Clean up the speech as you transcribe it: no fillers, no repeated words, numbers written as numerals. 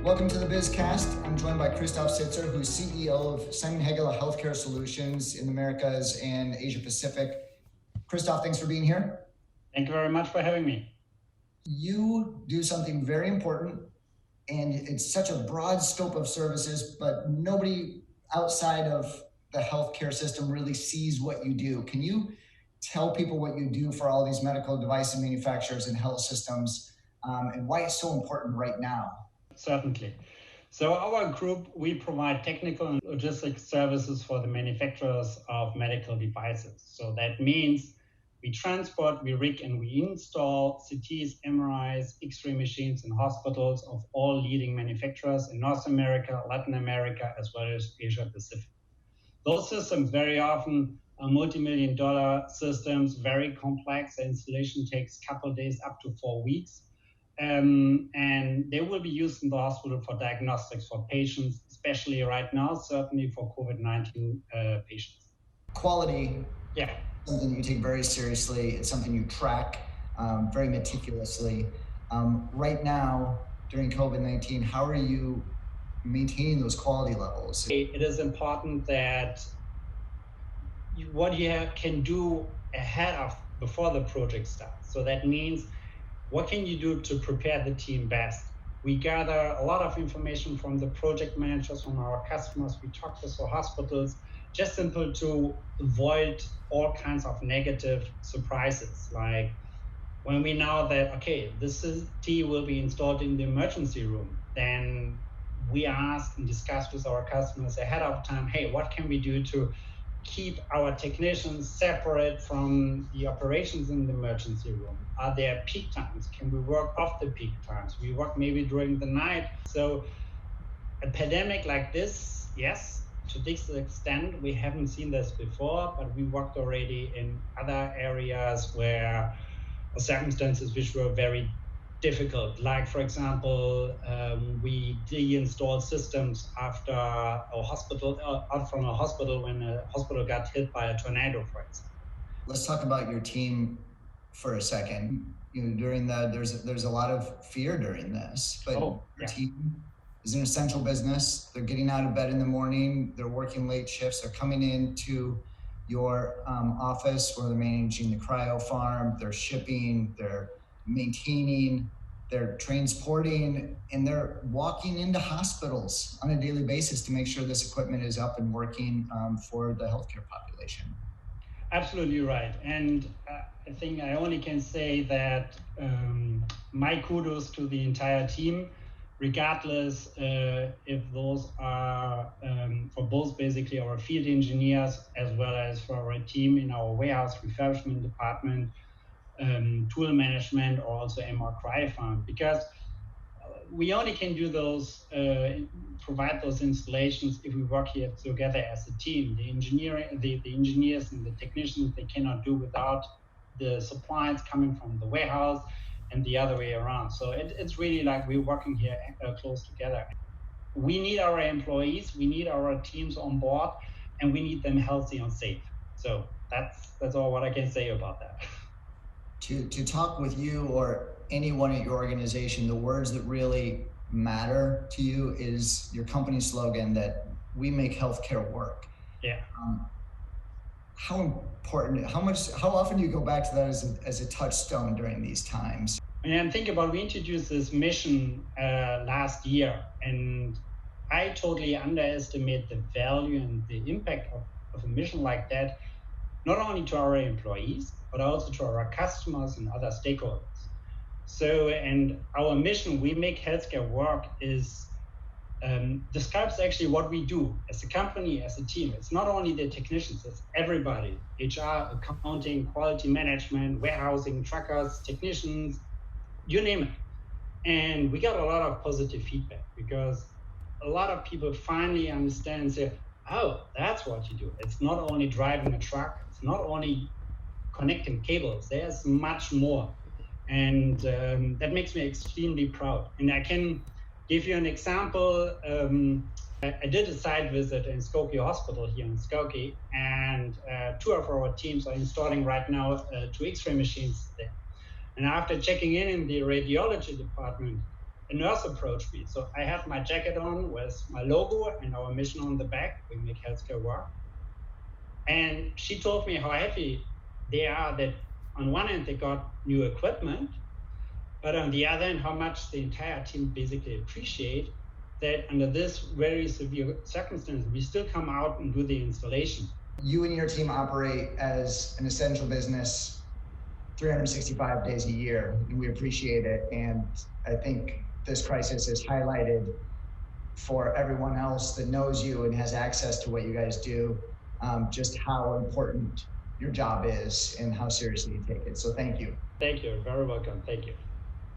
Welcome to the Bizcast. I'm joined by Christoph Sitzer, who's CEO of Hegele Healthcare Solutions in the Americas and Asia Pacific. Christoph, thanks for being here. Thank you very much for having me. You do something very important, and it's such a broad scope of services, but nobody outside of the healthcare system really sees what you do. Can you tell people what you do for all these medical device manufacturers and health systems, and why it's so important right now? Certainly. So our group, we provide technical and logistics services for the manufacturers of medical devices. So that means we transport, we rig, and we install CTs, MRIs, X-ray machines in hospitals of all leading manufacturers in North America, Latin America, as well as Asia Pacific. Those systems very often are multi-million-dollar systems, very complex. The installation takes a couple of days, up to 4 weeks. And they will be used in the hospital for diagnostics for patients, especially right now, certainly for COVID-19 patients. Quality, something that you take very seriously. It's something you track very meticulously. Right now, during COVID-19, how are you maintaining those quality levels? It is important that what you can do ahead of, before the project starts. So that means, what can you do to prepare the team best? We gather a lot of information from the project managers, from our customers. We talk to the hospitals, just simple to avoid all kinds of negative surprises. Like when we know that, okay, this CT will be installed in the emergency room, then we ask and discuss with our customers ahead of time, hey, what can we do to keep our technicians separate from the operations in the emergency room? Are there peak times? Can we work off the peak times? We work maybe during the night. So a pandemic like this, yes, to this extent, we haven't seen this before, but we worked already in other areas where circumstances which were very difficult. Like, for example, we de-installed systems after out from a hospital when a hospital got hit by a tornado, for example. Let's talk about your team for a second. During there's a lot of fear during this, but your team is an essential business. They're getting out of bed in the morning. They're working late shifts. They're coming into your office where they're managing the cryo farm. They're shipping. They're maintaining, they're transporting, and they're walking into hospitals on a daily basis to make sure this equipment is up and working for the healthcare population. Absolutely right. And I think I only can say that my kudos to the entire team, regardless if those are for both basically our field engineers as well as for our team in our warehouse refurbishment department, tool management, or also MR cryo farm, because we only can do those, provide those installations if we work here together as a team. The engineers and the technicians, they cannot do without the supplies coming from the warehouse and the other way around. So it's really like we're working here close together. We need our employees, we need our teams on board, and we need them healthy and safe. So that's all what I can say about that. To talk with you or anyone at your organization, the words that really matter to you is your company slogan that we make healthcare work. Yeah. How important, how often do you go back to that as a touchstone during these times? And think about, we introduced this mission last year, and I totally underestimate the value and the impact of a mission like that, not only to our employees, but also to our customers and other stakeholders. So, and our mission, we make healthcare work, is describes actually what we do as a company, as a team. It's not only the technicians, it's everybody. HR, accounting, quality management, warehousing, truckers, technicians, you name it. And we got a lot of positive feedback because a lot of people finally understand and say, oh, that's what you do. It's not only driving a truck, it's not only connecting cables, there's much more. And that makes me extremely proud. And I can give you an example. I did a site visit in Skokie Hospital here in Skokie, and 2 of our teams are installing right now 2 X-ray machines there. And after checking in the radiology department, a nurse approached me. So I have my jacket on with my logo and our mission on the back. We make healthcare work. And she told me how happy they are that on one hand they got new equipment, but on the other hand, how much the entire team basically appreciate that under this very severe circumstance, we still come out and do the installation. You and your team operate as an essential business 365 days a year, and we appreciate it. And I think this crisis has highlighted for everyone else that knows you and has access to what you guys do, just how important your job is and how seriously you take it. So thank you. Thank you. Very welcome. Thank you.